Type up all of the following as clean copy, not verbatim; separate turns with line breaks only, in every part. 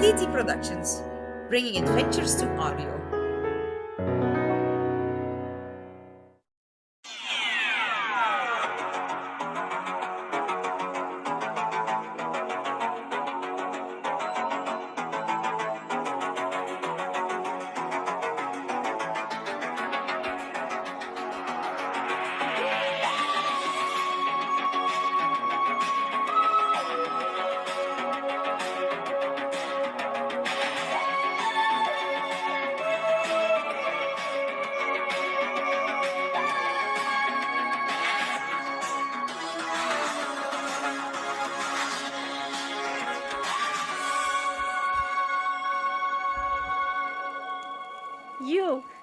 TT Productions, bringing adventures to audio.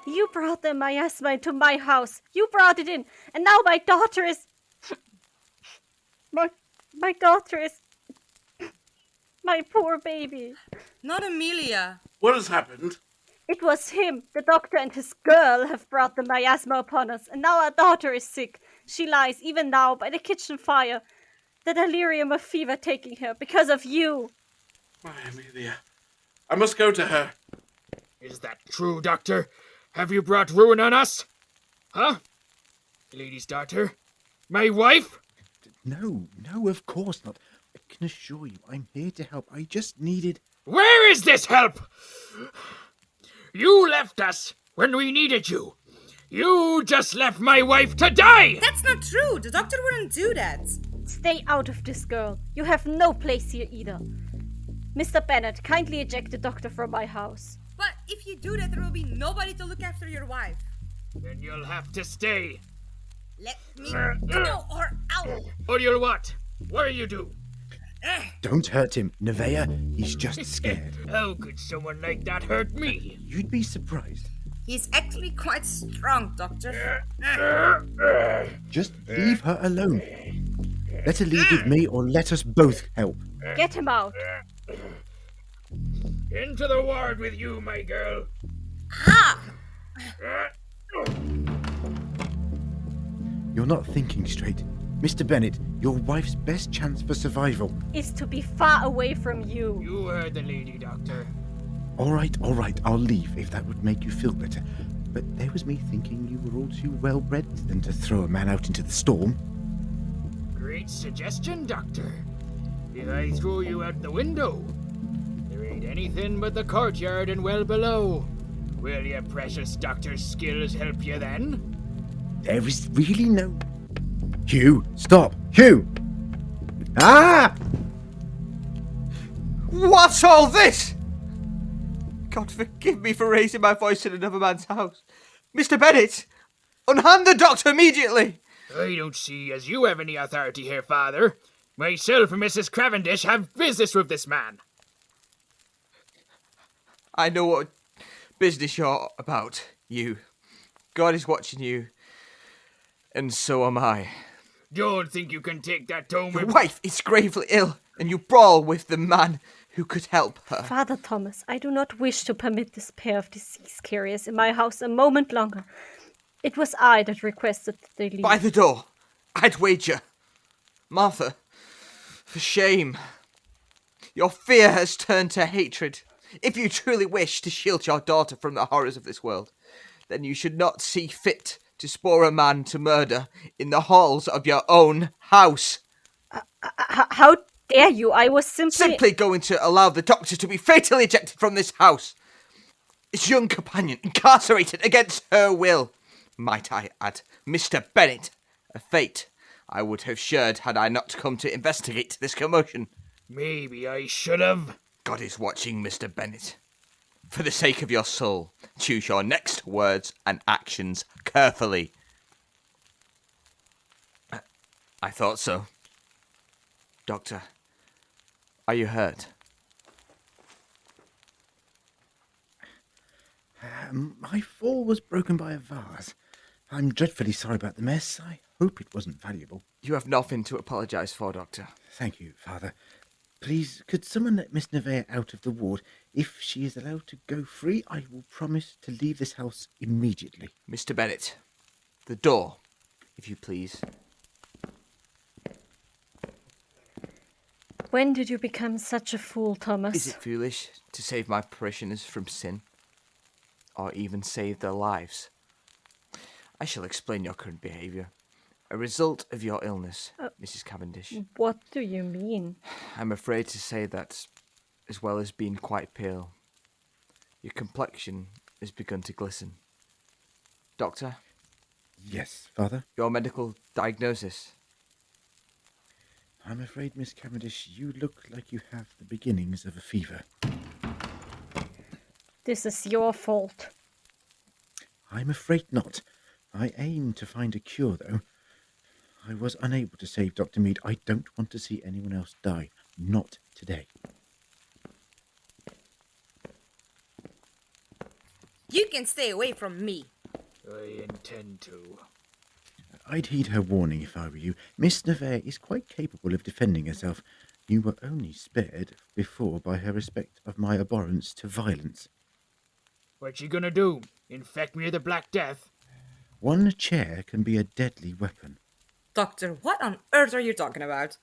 You brought the miasma into my house. You brought it in, and now my daughter is... My daughter is... My poor baby.
Not Amelia.
What has happened?
It was him. The doctor and his girl have brought the miasma upon us, and now our daughter is sick. She lies, even now, by the kitchen fire. The delirium of fever taking her, because of you.
My Amelia. I must go to her.
Is that true, Doctor? Have you brought ruin on us? Huh? Lady's daughter? My wife?
No, of course not. I can assure you, I'm here to help. I just needed...
Where is this help? You left us when we needed you. You just left my wife to die!
That's not true. The doctor wouldn't do that.
Stay out of this, girl. You have no place here either. Mr. Bennett, kindly eject the doctor from my house.
But if you do that, there will be nobody to look after your wife.
Then you'll have to stay.
Let me go or out.
Or you'll what? What do you do?
Don't hurt him, Neveah. He's just scared.
How could someone like that hurt me?
You'd be surprised.
He's actually quite strong, Doctor.
Just leave her alone. Let her leave with me or let us both help.
Get him out.
Into the ward with you, my girl.
Ah!
You're not thinking straight. Mr. Bennett, your wife's best chance for survival
is to be far away from you.
You heard the lady, Doctor.
All right, I'll leave if that would make you feel better. But there was me thinking you were all too well-bred than to throw a man out into the storm.
Great suggestion, Doctor. Did I throw you out the window? There ain't anything but the courtyard and well below. Will your precious doctor's skills help you then?
There is really no... Hugh, stop! Hugh! Ah!
What's all this? God forgive me for raising my voice in another man's house. Mr. Bennett, unhand the doctor immediately!
I don't see as you have any authority here, Father. Myself and Mrs. Cavendish have business with this man.
I know what business you're about, you. God is watching you, and so am I.
Don't think you can take that tone with...
Your wife is gravely ill, and you brawl with the man who could help her.
Father Thomas, I do not wish to permit this pair of disease carriers in my house a moment longer. It was I that requested that they leave.
By the door, I'd wager. Martha, for shame. Your fear has turned to hatred. If you truly wish to shield your daughter from the horrors of this world, then you should not see fit to spur a man to murder in the halls of your own house.
How dare you? I was
simply going to allow the doctor to be fatally ejected from this house. His young companion incarcerated against her will. Might I add, Mr. Bennett, a fate I would have shared had I not come to investigate this commotion.
Maybe I should have.
God is watching, Mr. Bennett. For the sake of your soul, choose your next words and actions carefully. I thought so. Doctor, are you hurt?
My fall was broken by a vase. I'm dreadfully sorry about the mess. I hope it wasn't valuable.
You have nothing to apologise for, Doctor.
Thank you, Father. Please, could someone let Miss Knowhere out of the ward? If she is allowed to go free, I will promise to leave this house immediately.
Mr. Bennett, the door, if you please.
When did you become such a fool, Thomas?
Is it foolish to save my parishioners from sin? Or even save their lives? I shall explain your current behaviour. A result of your illness, Mrs. Cavendish.
What do you mean?
I'm afraid to say that, as well as being quite pale, your complexion has begun to glisten. Doctor?
Yes, Father?
Your medical diagnosis?
I'm afraid, Miss Cavendish, you look like you have the beginnings of a fever.
This is your fault.
I'm afraid not. I aim to find a cure, though. I was unable to save Dr. Mead. I don't want to see anyone else die. Not today.
You can stay away from me.
I intend to.
I'd heed her warning if I were you. Miss Knowhere is quite capable of defending herself. You were only spared before by her respect of my abhorrence to violence.
What's she gonna do? Infect me with the Black Death?
One chair can be a deadly weapon.
Doctor, what on earth are you talking about?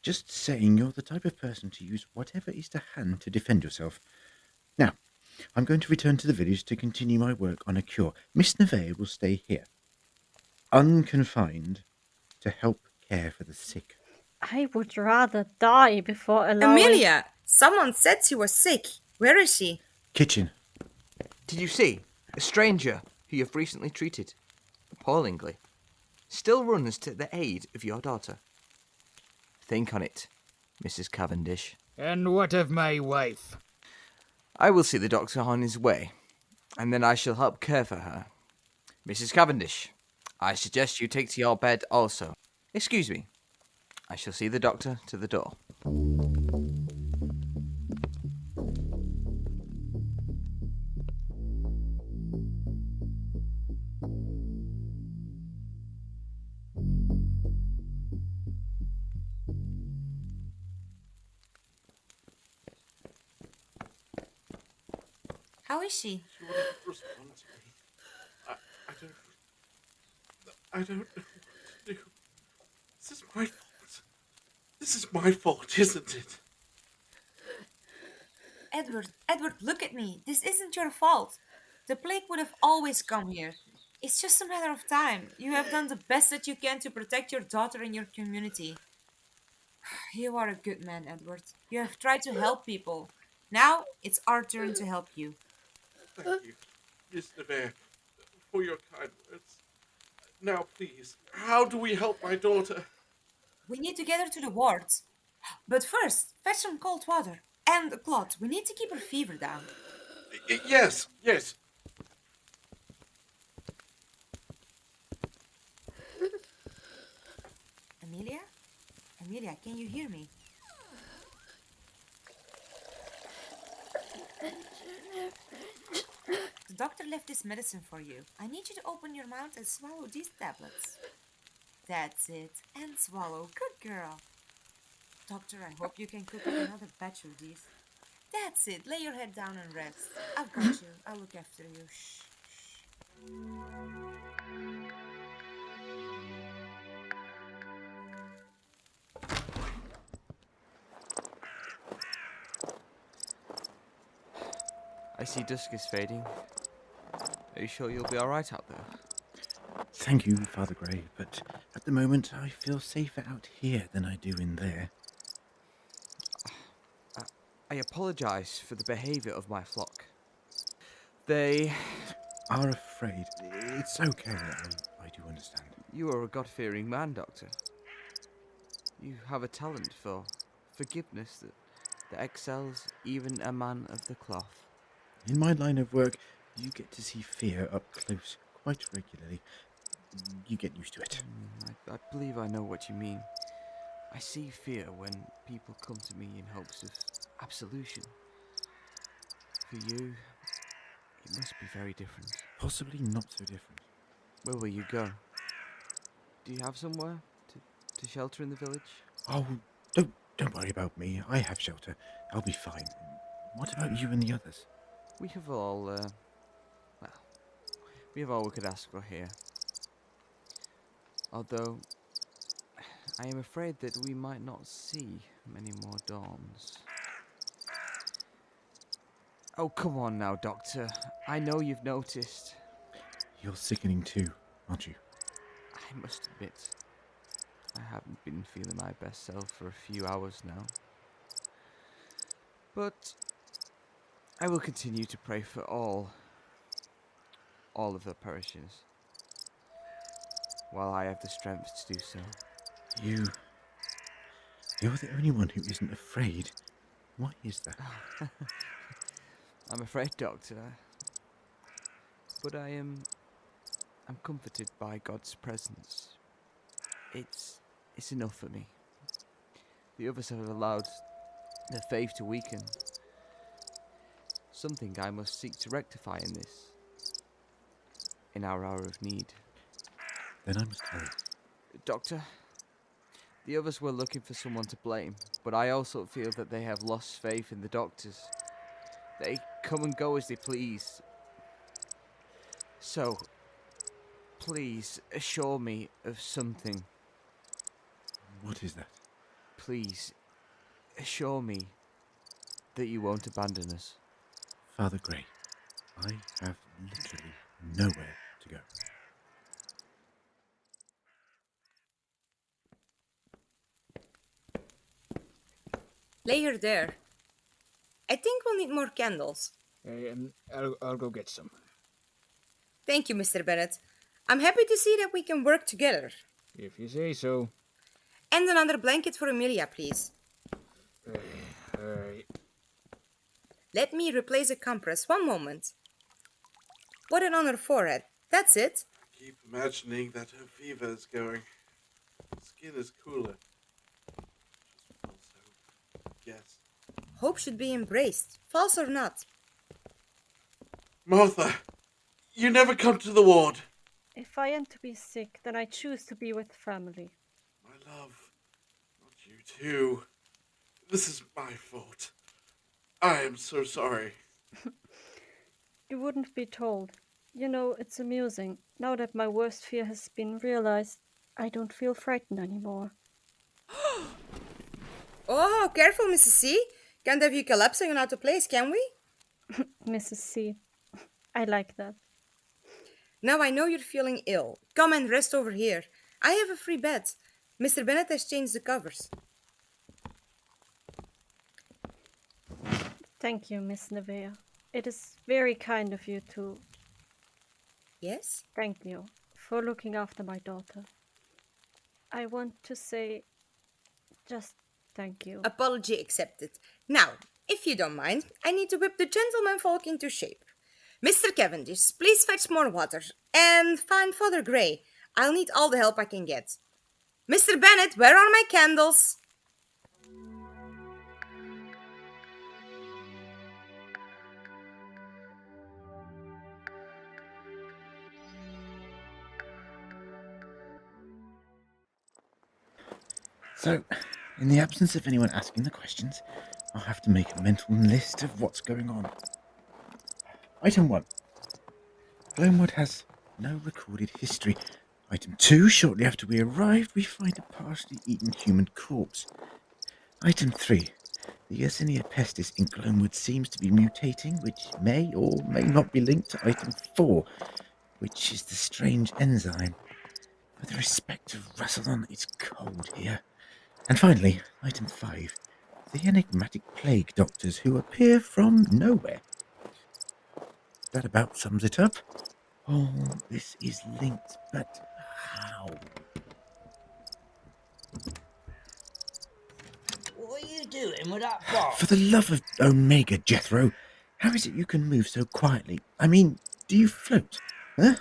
Just saying you're the type of person to use whatever is to hand to defend yourself. Now, I'm going to return to the village to continue my work on a cure. Miss Knowhere will stay here, unconfined, to help care for the sick.
I would rather die before allowing...
Amelia! Someone said she was sick. Where is she?
Kitchen.
Did you see? A stranger who you've recently treated, appallingly, still runs to the aid of your daughter. Think on it, Mrs. Cavendish.
And what of my wife?
I will see the doctor on his way, and then I shall help care for her. Mrs. Cavendish, I suggest you take to your bed also. Excuse me. I shall see the doctor to the door.
How is she?
She wouldn't respond to me. I don't know what to do. This is my fault. This is my fault, isn't it?
Edward, look at me. This isn't your fault. The plague would have always come here. It's just a matter of time. You have done the best that you can to protect your daughter and your community. You are a good man, Edward. You have tried to help people. Now it's our turn to help you.
Thank you, Miss Knowhere, for your kind words. Now, please, how do we help my daughter?
We need to get her to the wards. But first, fetch some cold water and a cloth. We need to keep her fever down.
Yes.
Amelia? Amelia, can you hear me? The doctor left this medicine for you. I need you to open your mouth and swallow these tablets. That's it. And swallow. Good girl. Doctor, I hope you can cook up another batch of these. That's it. Lay your head down and rest. I've got you. I'll look after you. Shh.
I see dusk is fading. Are you sure you'll be alright out there?
Thank you, Father Grey, but at the moment I feel safer out here than I do in there.
I apologise for the behaviour of my flock. They...
Are afraid. It's okay, I do understand.
You are a God-fearing man, Doctor. You have a talent for forgiveness that excels even a man of the cloth.
In my line of work, you get to see fear up close quite regularly. You get used to it.
I believe I know what you mean. I see fear when people come to me in hopes of absolution. For you, it must be very different.
Possibly not so different.
Where will you go? Do you have somewhere to shelter in the village?
Oh, don't worry about me. I have shelter. I'll be fine. What about you and the others?
We have all, we have all we could ask for here. Although, I am afraid that we might not see many more dawns. Oh, come on now, Doctor. I know you've noticed.
You're sickening too, aren't you?
I must admit, I haven't been feeling my best self for a few hours now. But I will continue to pray for all of the parishioners, while I have the strength to do so.
You're the only one who isn't afraid. Why is that?
I'm afraid, Doctor, but I'm comforted by God's presence. It's enough for me. The others have allowed their faith to weaken. Something I must seek to rectify in our hour of need.
Then I must hurry.
Doctor, the others were looking for someone to blame, but I also feel that they have lost faith in the doctors. They come and go as they please. So, please assure me of something.
What is that?
Please assure me that you won't abandon us.
Father Grey, I have literally nowhere to go.
Lay her there. I think we'll need more candles.
I'll go get some.
Thank you, Mr. Bennett. I'm happy to see that we can work together.
If you say so.
And another blanket for Amelia, please.
Alright.
Let me replace the compress. One moment. Put it on her forehead. That's it.
I keep imagining that her fever is going. Skin is cooler. Just feels so. Yes.
Hope should be embraced, false or not.
Martha, you never come to the ward.
If I am to be sick, then I choose to be with family.
My love, not you too. This is my fault. I am so sorry.
You wouldn't be told. You know, it's amusing. Now that my worst fear has been realized, I don't feel frightened anymore.
Oh, careful, Mrs. C. Can't have you collapsing and out of place, can we?
Mrs. C. I like that.
Now I know you're feeling ill. Come and rest over here. I have a free bed. Mr. Bennett has changed the covers.
Thank you, Miss Neveah. It is very kind of you to...
Yes?
Thank you for looking after my daughter. I want to say just thank you.
Apology accepted. Now, if you don't mind, I need to whip the gentleman folk into shape. Mr. Cavendish, please fetch more water. And find Father Grey. I'll need all the help I can get. Mr. Bennett, where are my candles?
So, in the absence of anyone asking the questions, I'll have to make a mental list of what's going on. Item 1. Gloamwood has no recorded history. Item 2. Shortly after we arrived, we find a partially eaten human corpse. Item 3. The Yersinia pestis in Gloamwood seems to be mutating, which may or may not be linked to Item 4, which is the strange enzyme. With respect to Rassilon, it's cold here. And finally, Item 5. The enigmatic plague doctors who appear from nowhere. That about sums it up. All this is linked, but how?
What are you doing with that box?
For the love of Omega, Jethro, how is it you can move so quietly? I mean, do you float? Huh?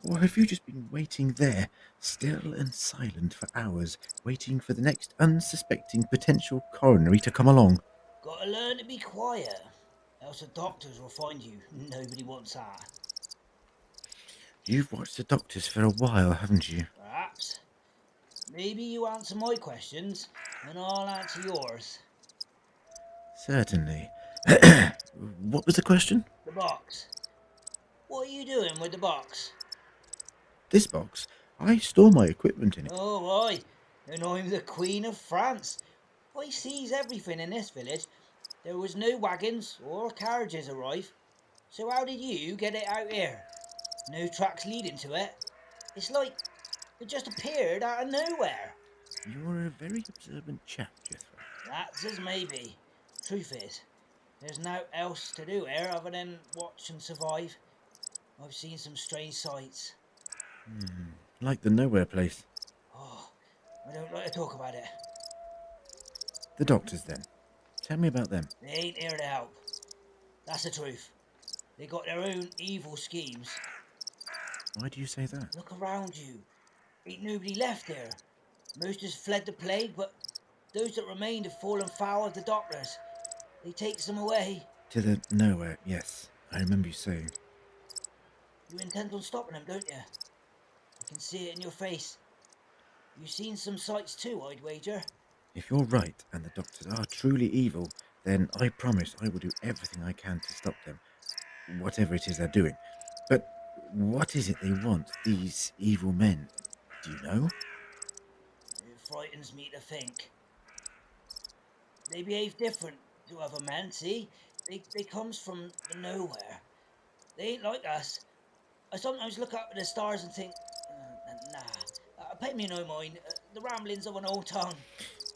Or have you just been waiting there, still and silent for hours, waiting for the next unsuspecting potential coronary to come along?
Gotta learn to be quiet, else the doctors will find you. Nobody wants that.
You've watched the doctors for a while, haven't you?
Perhaps. Maybe you answer my questions, and I'll answer yours.
Certainly. What was the question?
The box. What are you doing with the box?
This box. I store my equipment in it.
Oh, aye. And I'm the Queen of France. I sees everything in this village. There was no wagons or carriages arrive. So how did you get it out here? No tracks leading to it. It's like it just appeared out of nowhere.
You're a very observant chap, Jethro.
That's as maybe. Truth is, there's naught else to do here other than watch and survive. I've seen some strange sights.
Like the Knowhere place.
Oh, I don't like to talk about it.
The doctors, then. Tell me about them.
They ain't here to help. That's the truth. They got their own evil schemes.
Why do you say that?
Look around you. Ain't nobody left here. Most has fled the plague, but those that remained have fallen foul of the doctors. They takes them away.
To the Knowhere, yes. I remember you saying.
You intend on stopping them, don't you? I can see it in your face. You've seen some sights too, I'd wager.
If you're right and the doctors are truly evil, then I promise I will do everything I can to stop them, whatever it is they're doing. But what is it they want, these evil men? Do you know?
It frightens me to think. They behave different to other men, see? They comes from the nowhere. They ain't like us. I sometimes look up at the stars and think, pay me no mind, the ramblings of an old tongue.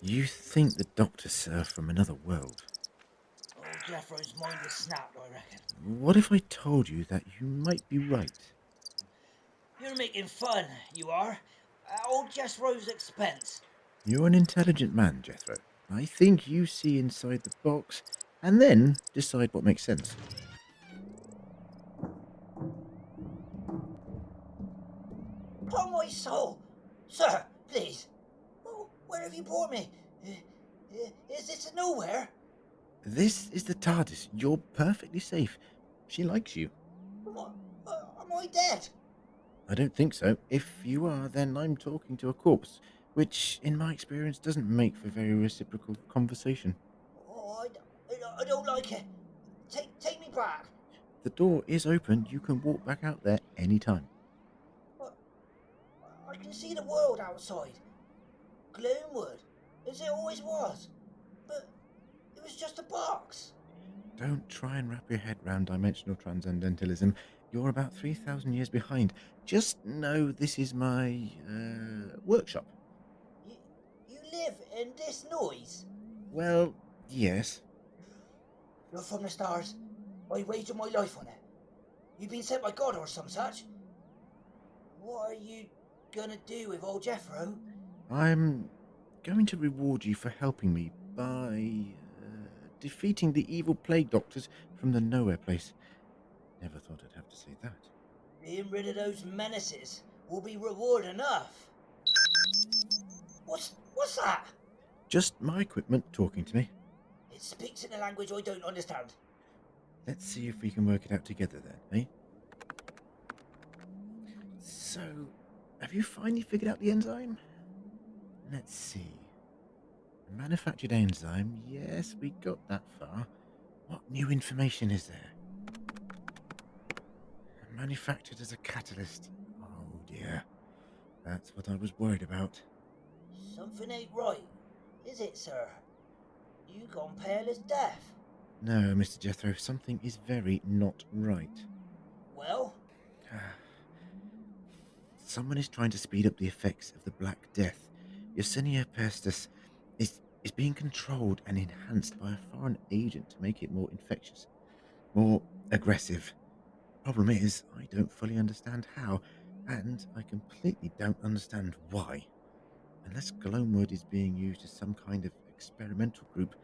You think the doctors are from another world.
Old Jethro's mind was snapped, I reckon.
What if I told you that you might be right?
You're making fun, you are. At old Jethro's expense.
You're an intelligent man, Jethro. I think you see inside the box and then decide what makes sense.
Upon my soul! Sir, please. Where have you brought me? Is this Knowhere?
This is the TARDIS. You're perfectly safe. She likes you.
Am I dead?
I don't think so. If you are, then I'm talking to a corpse, which, in my experience, doesn't make for very reciprocal conversation.
Oh, I don't like it. Take me back.
The door is open. You can walk back out there any time.
But I can see the world outside. Gloamwood, as it always was. But it was just a box.
Don't try and wrap your head round dimensional transcendentalism. You're about 3,000 years behind. Just know this is my workshop.
You live in this noise?
Well, yes.
You're from the stars. I wager my life on it. You've been sent by God or some such. What are you gonna do with old Jethro?
I'm going to reward you for helping me by defeating the evil plague doctors from the Knowhere place. Never thought I'd have to say that.
Being rid of those menaces will be reward enough. What's that?
Just my equipment talking to me.
It speaks in a language I don't understand.
Let's see if we can work it out together then, eh? So, have you finally figured out the enzyme? Let's see. A manufactured enzyme, yes, we got that far. What new information is there? Manufactured as a catalyst. Oh dear. That's what I was worried about.
Something ain't right, is it, sir? You gone pale as death.
No, Mr. Jethro, something is very not right.
Well?
Someone is trying to speed up the effects of the Black Death. Yersinia pestis is being controlled and enhanced by a foreign agent to make it more infectious, more aggressive. Problem is, I don't fully understand how, and I completely don't understand why. Unless Gloamwood is being used as some kind of experimental group,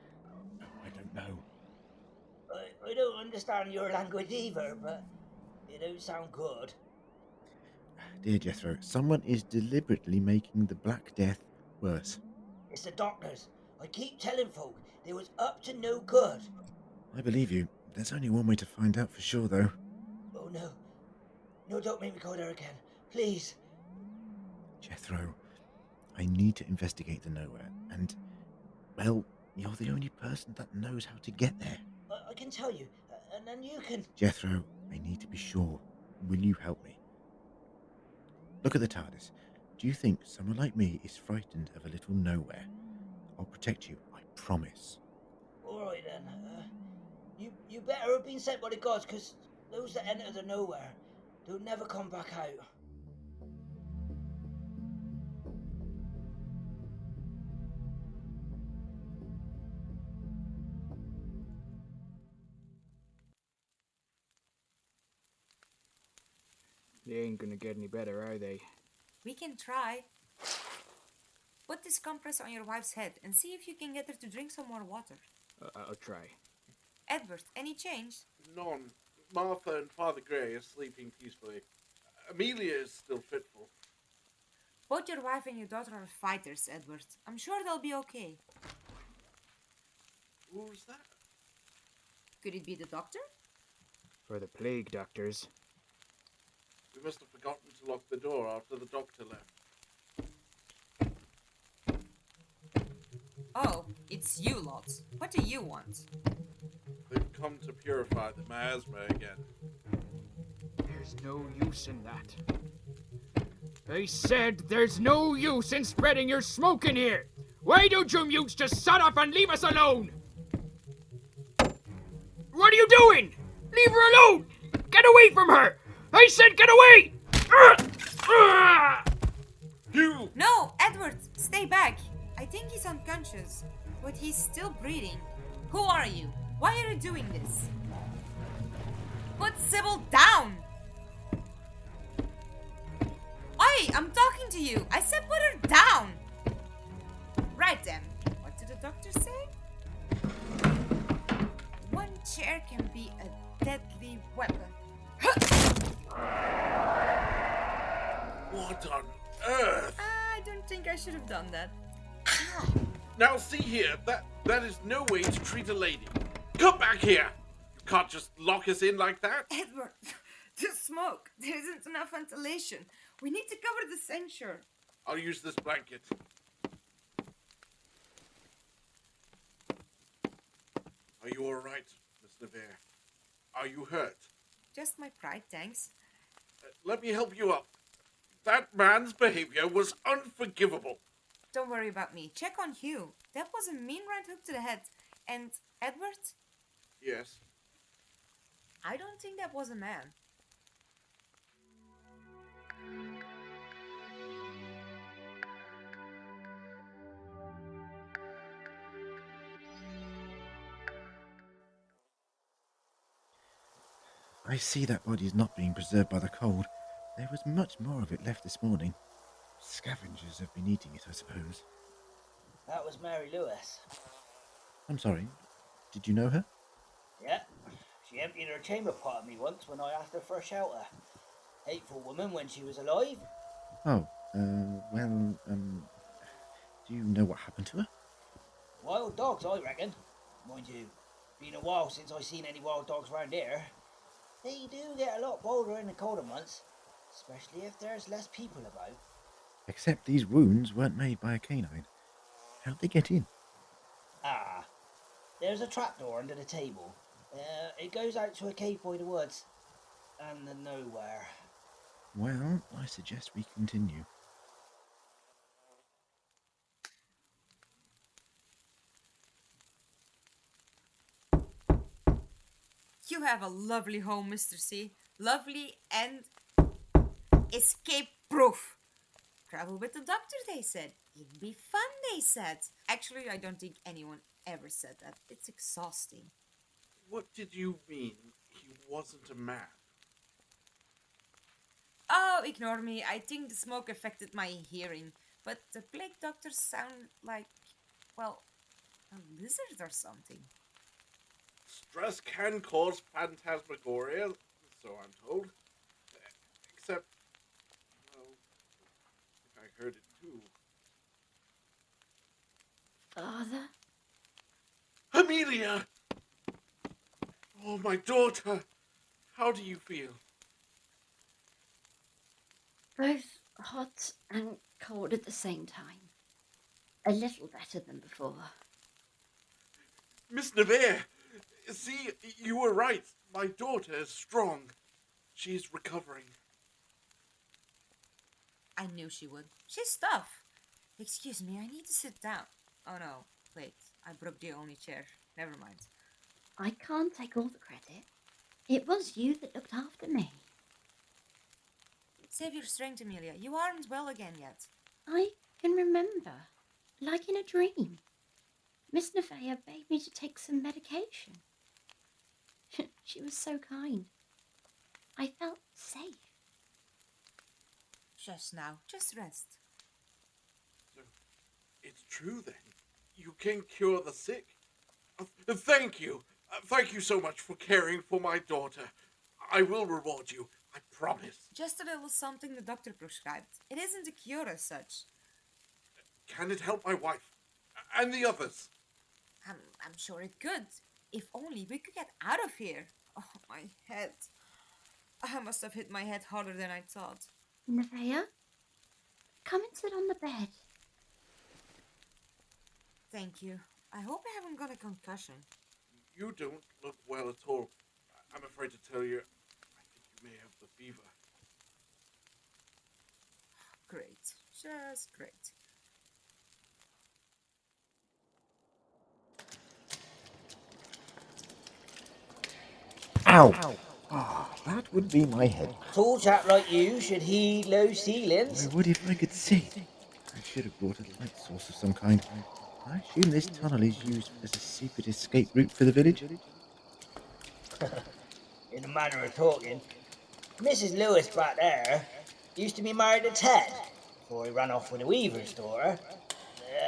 I don't know.
I don't understand your language either, but it don't sound good.
Dear Jethro, someone is deliberately making the Black Death worse.
It's the doctors. I keep telling folk they was up to no good.
I believe you. There's only one way to find out for sure, though.
Oh no. No, don't make me go there again. Please.
Jethro, I need to investigate the Knowhere, and, well, you're the only person that knows how to get there.
I can tell you, and then you can...
Jethro, I need to be sure. Will you help me? Look at the TARDIS. Do you think someone like me is frightened of a little Knowhere? I'll protect you, I promise.
All right then. You better have been sent by the gods, because those that enter the Knowhere don't never come back out.
They ain't gonna get any better, are they?
We can try. Put this compress on your wife's head and see if you can get her to drink some more water.
I'll try.
Edward, any change?
None. Martha and Father Grey are sleeping peacefully. Amelia is still fitful.
Both your wife and your daughter are fighters, Edward. I'm sure they'll be okay.
What was that?
Could it be the doctor?
For the plague doctors.
We must have forgotten to lock the door after the doctor left.
Oh, it's you lot. What do you want?
They've come to purify the miasma again.
There's no use in that. I said there's no use in spreading your smoke in here! Why don't you mutes just shut up and leave us alone? What are you doing? Leave her alone! Get away from her! I said get away!
Hugh!
No, Edward, stay back. I think he's unconscious, but he's still breathing. Who are you? Why are you doing this? Put Cybil down! Oi, I'm talking to you. I said put her down. Right then. What did the doctor say? One chair can be a deadly weapon.
What on earth?
I don't think I should have done that.
Now see here, that is no way to treat a lady. Come back here! You can't just lock us in like that.
Edward, the smoke. There isn't enough ventilation. We need to cover the censure.
I'll use this blanket. Are you alright, Miss Knowhere? Are you hurt?
Just my pride, thanks.
Let me help you up. That man's behavior was unforgivable.
Don't worry about me. Check on Hugh. That was a mean right hook to the head. And Edward?
Yes.
I don't think that was a man.
I see that body is not being preserved by the cold. There was much more of it left this morning. Scavengers have been eating it, I suppose.
That was Mary Lewis.
I'm sorry, did you know her?
Yeah, she emptied her chamber pot at me once when I asked her for a shelter. Hateful woman when she was alive.
Oh, do you know what happened to her?
Wild dogs, I reckon. Mind you, been a while since I seen any wild dogs round here. They do get a lot bolder in the colder months, especially if there's less people about.
Except these wounds weren't made by a canine. How'd they get in?
Ah, there's a trapdoor under the table. It goes out to a cave by the woods. And the Knowhere.
Well, I suggest we continue.
You have a lovely home, Mr. C. Lovely and escape-proof. Travel with the doctor, they said. It'd be fun, they said. Actually, I don't think anyone ever said that. It's exhausting.
What did you mean he wasn't a man?
Oh, ignore me. I think the smoke affected my hearing. But the plague doctors sound like, well, a lizard or something.
Stress can cause phantasmagoria, so I'm told. Except, well, I think I heard it too.
Father?
Amelia! Oh, my daughter! How do you feel?
Both hot and cold at the same time. A little better than before.
Miss Knowhere! See, you were right. My daughter is strong. She's recovering.
I knew she would. She's tough. Excuse me, I need to sit down. Oh no, wait, I broke the only chair. Never mind.
I can't take all the credit. It was you that looked after me.
Save your strength, Amelia. You aren't well again yet.
I can remember, like in a dream. Miss Neveah begged me to take some medication. She was so kind. I felt safe.
Just now. Just rest.
So, it's true then. You can cure the sick. Thank you. Thank you so much for caring for my daughter. I will reward you. I promise.
Just a little something the doctor prescribed. It isn't a cure as such.
Can it help my wife? And the others?
I'm sure it could. If only we could get out of here. Oh, my head. I must have hit my head harder than I thought.
Neveah, come and sit on the bed.
Thank you. I hope I haven't got a concussion.
You don't look well at all. I'm afraid to tell you, I think you may have the fever.
Great. Just great.
Ow! Ah, that would be my head.
Tall chap like you should heed low ceilings.
I would if I could see. I should have brought a light source of some kind. I assume this tunnel is used as a secret escape route for the village.
In a manner of talking, Mrs. Lewis back there used to be married to Ted before he ran off with a weaver's daughter.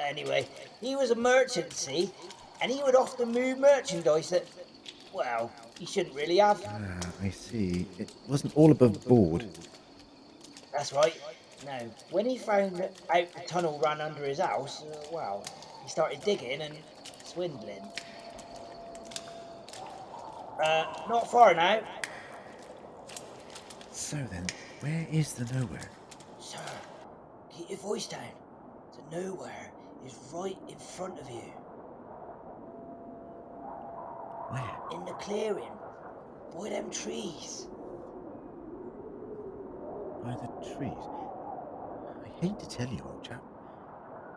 Anyway, he was a merchant, see, and he would often move merchandise that, well, he shouldn't really have.
Ah, I see. It wasn't all above board.
That's right. Now, when he found out the tunnel ran under his house, well, he started digging and swindling. Not far now.
So then, where is the Knowhere?
Sir, keep your voice down. The Knowhere is right in front of you.
Where?
In the clearing. By them trees.
By the trees. I hate to tell you, old chap.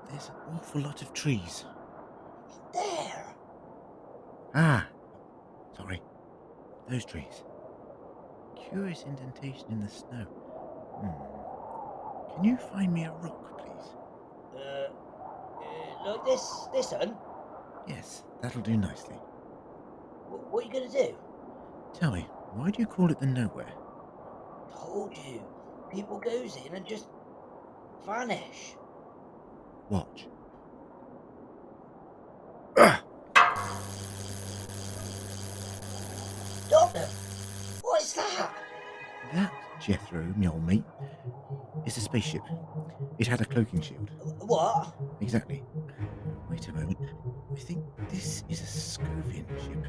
There's an awful lot of trees.
There.
Ah, sorry. Those trees. Curious indentation in the snow. Can you find me a rock, please?
Like this one?
Yes, that'll do nicely.
What are you going to do?
Tell me, why do you call it the Knowhere?
Told you. People goes in and just vanish.
Watch.
Doctor, what is that?
That, Jethro, my old mate, is a spaceship. It had a cloaking shield.
What?
Exactly. Wait a moment. I think this is a Scovian ship.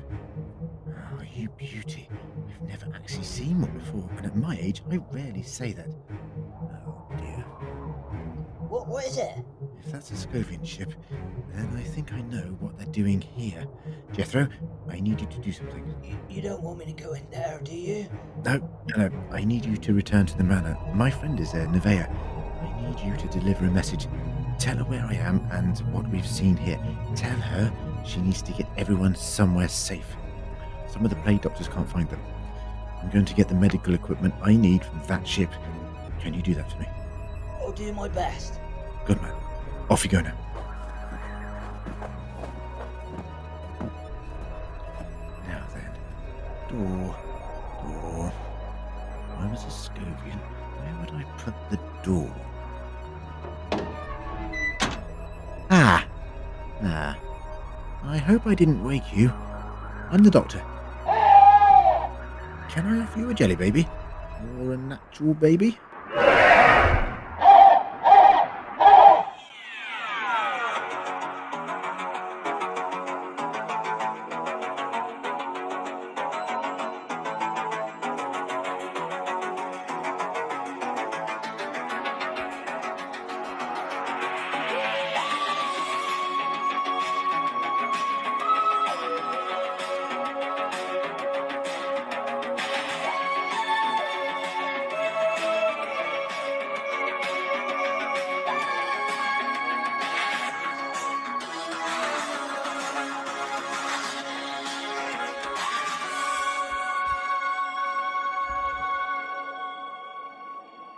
Oh, you beauty. I've never actually seen one before, and at my age, I rarely say that. Oh, dear.
What is it?
If that's a Scovian ship, then I think I know what they're doing here. Jethro, I need you to do something.
You don't want me to go in there, do you?
No. I need you to return to the manor. My friend is there, Neveah. I need you to deliver a message. Tell her where I am and what we've seen here. Tell her she needs to get everyone somewhere safe. Some of the plague doctors can't find them. I'm going to get the medical equipment I need from that ship. Can you do that for me?
I'll do my best.
Good man. Off you go now. Now then. Door. I was a Scovian. Where would I put the door? Ah. I hope I didn't wake you. I'm the doctor. Can I offer you a jelly baby? Or a natural baby?